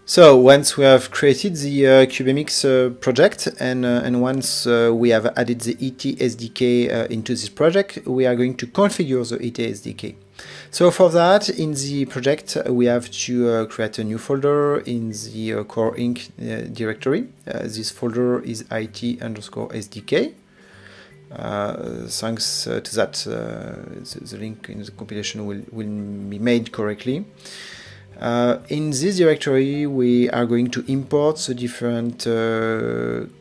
So once we have created the cubeMX project and once we have added the ET SDK into this project, we are going to configure the ET SDK. So for that, in the project, we have to create a new folder in the core inc directory. This folder is IT_SDK. Thanks to that, the link in the compilation will be made correctly. In this directory, we are going to import the different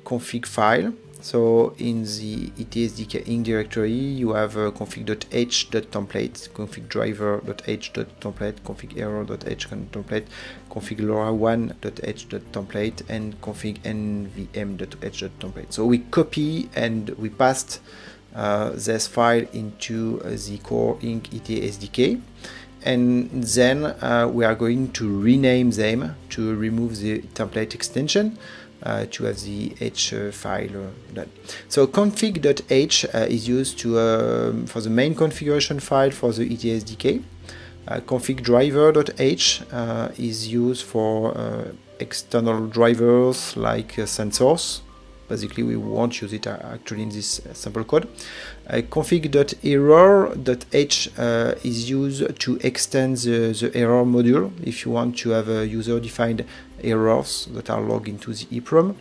config file. So in the ETSDK inc directory, you have config.h.template, config driver.h.template, config error.h.template, config LoRaWan.h.template, and config nvm.h.template. So we copy and we paste this file into the core inc ETSDK. And then we are going to rename them to remove the template extension to have the H file done. So config.h is used to for the main configuration file for the ETSDK. Config driver.h is used for external drivers like sensors. Basically, we won't use it actually in this sample code. Config.error.h is used to extend the error module if you want to have user-defined errors that are logged into the EEPROM.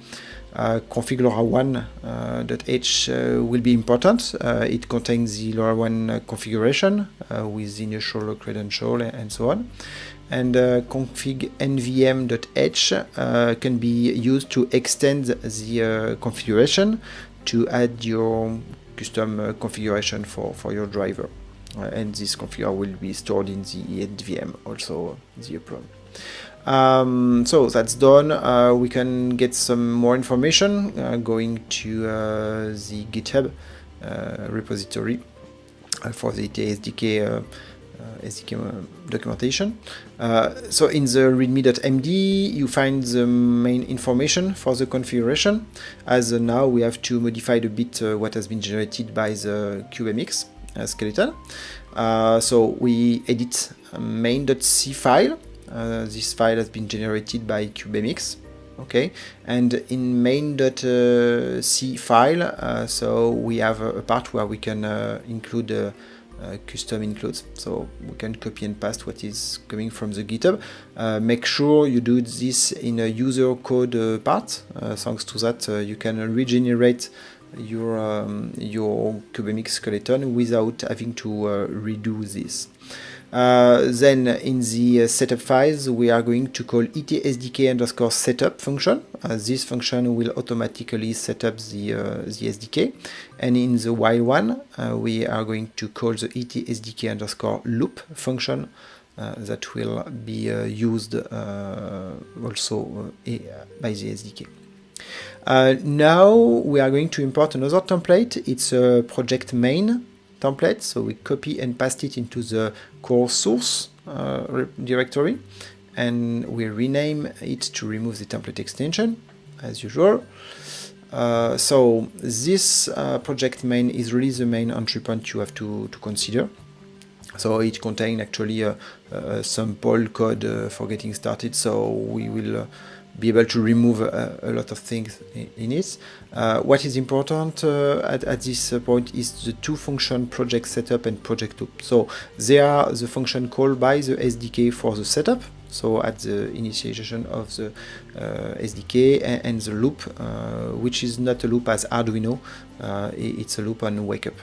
Config LoRaWan.h will be important. It contains the LoRaWan configuration with the initial credential and so on. And config nvm.h can be used to extend the configuration to add your custom configuration for your driver. And this config will be stored in the nvm, also the EEPROM. So that's done. We can get some more information going to the GitHub repository for the SDK documentation. So in the readme.md you find the main information for the configuration, as now we have to modify a bit what has been generated by the cubeMX skeleton. So we edit main.c file. This file has been generated by cubeMX. Okay, and in main.c file, so we have a part where we can include custom includes, so we can copy and paste what is coming from the GitHub. Make sure you do this in a user code part. Thanks to that, you can regenerate your cubeMX skeleton without having to redo this. Then in the setup files, we are going to call etsdk_setup function. This function will automatically set up the SDK. And in the while one, we are going to call the etsdk_loop function that will be used also by the SDK. Now we are going to import another template. It's a project main template, so we copy and paste it into the core source directory, and we rename it to remove the template extension as usual. So this project main is really the main entry point you have to consider. So it contains actually a sample code for getting started, so we will be able to remove a lot of things in it. What is important at this point is the two function project setup and project loop. So they are the function called by the SDK for the setup, so at the initiation of the SDK, and the loop, which is not a loop as Arduino, it's a loop on wake up.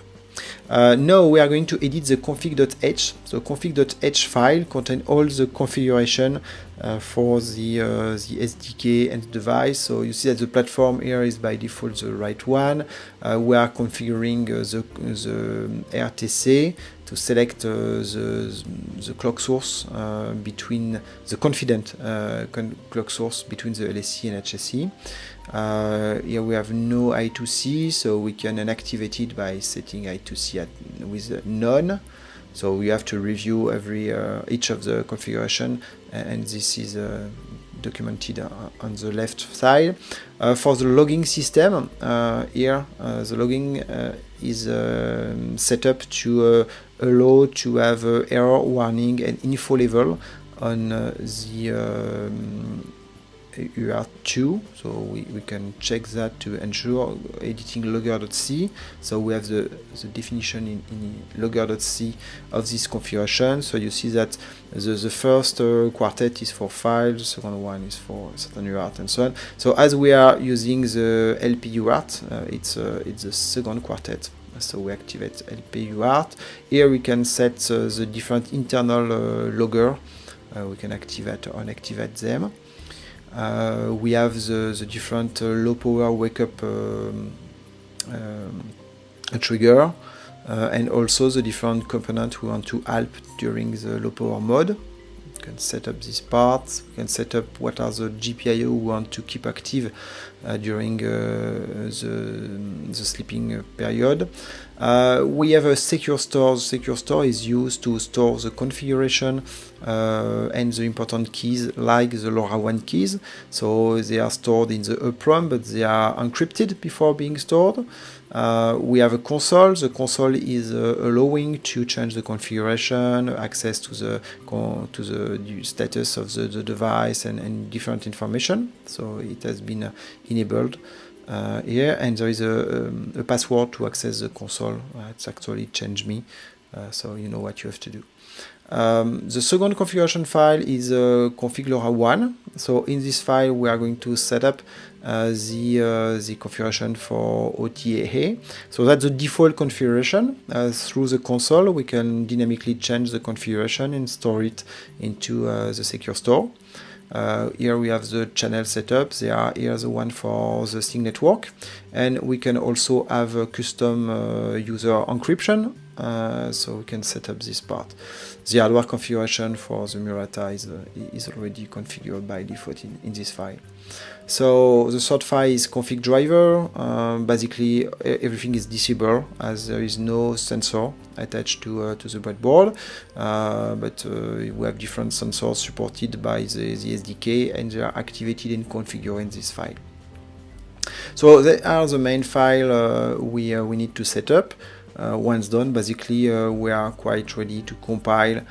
Now we are going to edit the config.h. So config.h file contains all the configuration for the SDK and the device. So you see that the platform here is by default the right one. We are configuring the RTC to select the clock source between the confident clock source between the LSC and HSC. Here we have no I2C, so we can inactivate it by setting I2C with none. So we have to review each of the configuration, and this is documented on the left side. For the logging system, here the logging is set up to allow to have error warning and info level on the UART2, so we can check that to ensure editing logger.c. So we have the definition in logger.c of this configuration. So you see that the first quartet is for files, the second one is for certain UART and so on. So as we are using the LP UART, it's the second quartet. So we activate LP UART. Here we can set the different internal logger. We can activate or unactivate them. We have the different low power wake up trigger, and also the different components we want to help during the low power mode. We can set up these parts. We can set up what are the GPIO we want to keep active during the sleeping period. We have a secure store. The secure store is used to store the configuration and the important keys, like the LoRaWan keys. So they are stored in the EEPROM, but they are encrypted before being stored. We have a console. The console is allowing to change the configuration, access to the status of the device and different information. So it has been enabled here, and there is a password to access the console. It's actually changed me, so you know what you have to do. The second configuration file is config LoRaWan. So in this file we are going to set up the configuration for OTAA. So that's the default configuration. Through the console we can dynamically change the configuration and store it into the secure store. Here we have the channel setup. They are here the one for the SYNC network, and we can also have a custom user encryption, so we can set up this part. The hardware configuration for the Murata is already configured by default in this file. So the third file is config driver. Basically everything is disabled as there is no sensor attached to the breadboard, but we have different sensors supported by the SDK, and they are activated and configured in this file. So they are the main file we need to set up. Once done, basically we are quite ready to compile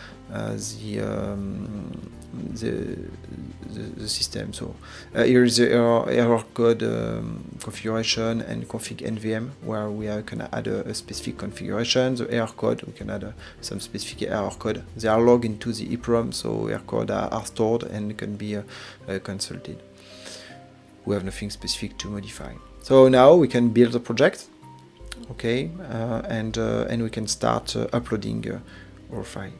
the system. So here is the error code configuration and config NVM, where we can add a specific configuration. The error code, we can add some specific error code. They are logged into the EEPROM, so error code are stored and can be consulted. We have nothing specific to modify. So now we can build the project. Okay, and we can start uploading our file.